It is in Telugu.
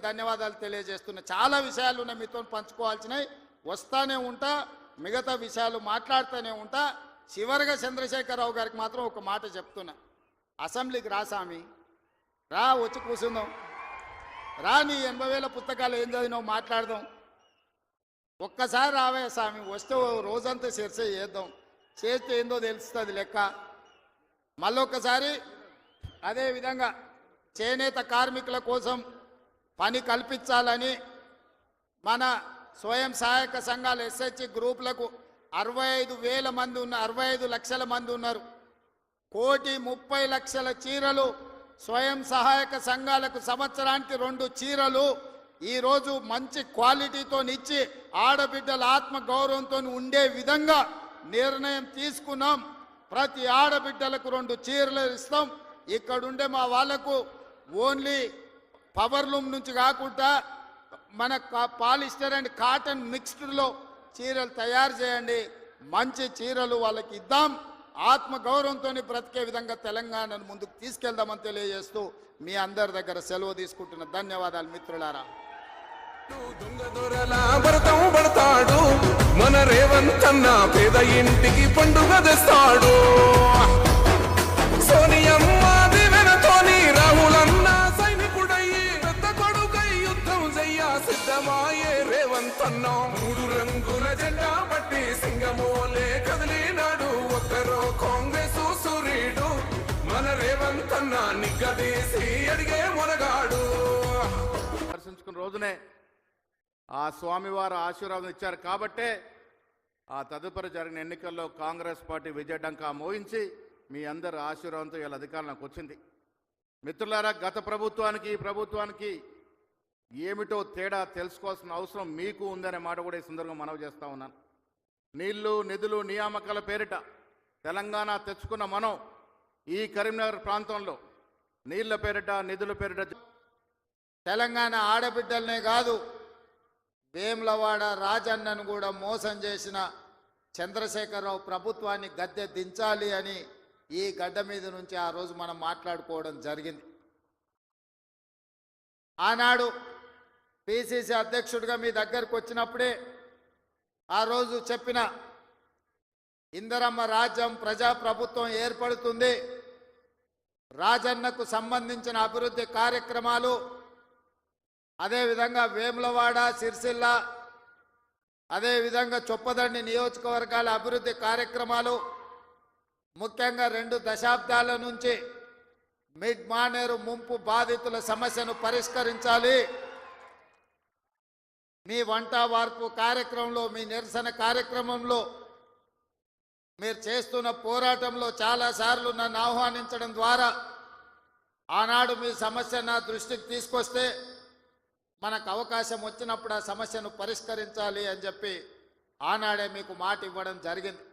ధన్యవాదాలు తెలియజేస్తున్నా. చాలా విషయాలు ఉన్నాయి మీతో పంచుకోవాల్సినవి, వస్తానే ఉంటా, మిగతా విషయాలు మాట్లాడుతూనే ఉంటా. చివరిగా చంద్రశేఖరరావు గారికి మాత్రం ఒక మాట చెప్తున్నా, అసెంబ్లీకి రా స్వామి, రా, వచ్చి కూర్చుందాం, రా, నీ 80,000 పుస్తకాలు ఏం చదివినావు మాట్లాడదాం, ఒక్కసారి రావే స్వామి, వస్తే రోజంతా చర్చ చేద్దాం, చేస్తే ఏందో తెలుస్తుంది లెక్క. మళ్ళొక్కసారి అదేవిధంగా చేనేత కార్మికుల కోసం పని కల్పించాలని మన స్వయం సహాయక సంఘాల ఎస్హెచ్ గ్రూపులకు 65,000 మంది ఉన్నారు, 65 లక్షల మంది ఉన్నారు. 1,30,00,000 చీరలు స్వయం సహాయక సంఘాలకు సంవత్సరానికి 2 చీరలు ఈరోజు మంచి క్వాలిటీతో ఇచ్చి ఆడబిడ్డల ఆత్మ గౌరవంతో ఉండే విధంగా నిర్ణయం తీసుకున్నాం. ప్రతి ఆడబిడ్డలకు 2 చీరలు ఇస్తాం. ఇక్కడుండే మా వాళ్లకు ఓన్లీ పవర్ లూమ్ నుంచి కాకుండా మన పాలిస్టర్ అండ్ కాటన్ మిక్స్డ్లో చీరలు తయారు చేయండి, మంచి చీరలు వాళ్ళకి ఇద్దాం, ఆత్మ గౌరవంతో బ్రతికే విధంగా తెలంగాణను ముందుకు తీసుకెళ్దామని తెలియజేస్తూ మీ అందరి దగ్గర సెలవు తీసుకుంటున్న ధన్యవాదాలు మిత్రులారా. పడతాడు మన రేవంత్ అన్న పేద ఇంటికి పండుగ తెస్తాడు. సోనియమ్మ దివెనతోని రాహులన్న సైనికుడయ్యి పెద్ద కొడుకై యుద్ధం చెయ్య సిద్ధమాయే రేవంత్ అన్న. 3 రంగుల జెండా పట్టి సింగమోలే కదిలినాడు, ఒక్కరో కాంగ్రెస్ సూర్యుడు మన రేవంత్ అన్న నిగ్గదీసి అడిగే మొనగాడు. దర్శించుకున్న రోజునే ఆ స్వామివారు ఆశీర్వాదం ఇచ్చారు కాబట్టే ఆ తదుపరి జరిగిన ఎన్నికల్లో కాంగ్రెస్ పార్టీ విజయడంకా మోయించి మీ అందరి ఆశీర్వాదంతో ఇలా అధికారంలోకి వచ్చింది. మిత్రులారా, గత ప్రభుత్వానికి ఈ ప్రభుత్వానికి ఏమిటో తేడా తెలుసుకోవాల్సిన అవసరం మీకు ఉందనే మాట కూడా ఈ సందర్భంగా మనవి చేస్తూ ఉన్నాను. నీళ్లు, నిధులు, నియామకాల పేరిట తెలంగాణ తెచ్చుకున్న మనం ఈ కరీంనగర్ ప్రాంతంలో నీళ్ల పేరిట, నిధుల పేరిట తెలంగాణ ఆడబిడ్డలనే కాదు, వేములవాడ రాజన్నను కూడా మోసం చేసిన చంద్రశేఖరరావు ప్రభుత్వాన్ని గద్దె దించాలి అని ఈ గడ్డ మీద నుంచి ఆ రోజు మనం మాట్లాడుకోవడం జరిగింది. ఆనాడు పిసిసి అధ్యక్షుడిగా మీ దగ్గరకు వచ్చినప్పుడే ఆ రోజు చెప్పిన ఇందిరమ్మ రాజ్యం ప్రజాప్రభుత్వం ఏర్పడుతుంది, రాజన్నకు సంబంధించిన అభివృద్ధి కార్యక్రమాలు, అదేవిధంగా వేములవాడ, సిరిసిల్ల, అదేవిధంగా చొప్పదండి నియోజకవర్గాల అభివృద్ధి కార్యక్రమాలు, ముఖ్యంగా 2 దశాబ్దాల నుంచి మిడ్ మానేరు ముంపు బాధితుల సమస్యను పరిష్కరించాలి. మీ వంట వార్పు కార్యక్రమంలో, మీ నిరసన కార్యక్రమంలో, మీరు చేస్తున్న పోరాటంలో చాలాసార్లు నన్ను ఆహ్వానించడం ద్వారా ఆనాడు మీ సమస్య నా దృష్టికి తీసుకొస్తే మనకు అవకాశం వచ్చినప్పుడు ఆ సమస్యను పరిష్కరించాలి అని చెప్పి ఆనాడే మీకు మాట ఇవ్వడం జరిగింది.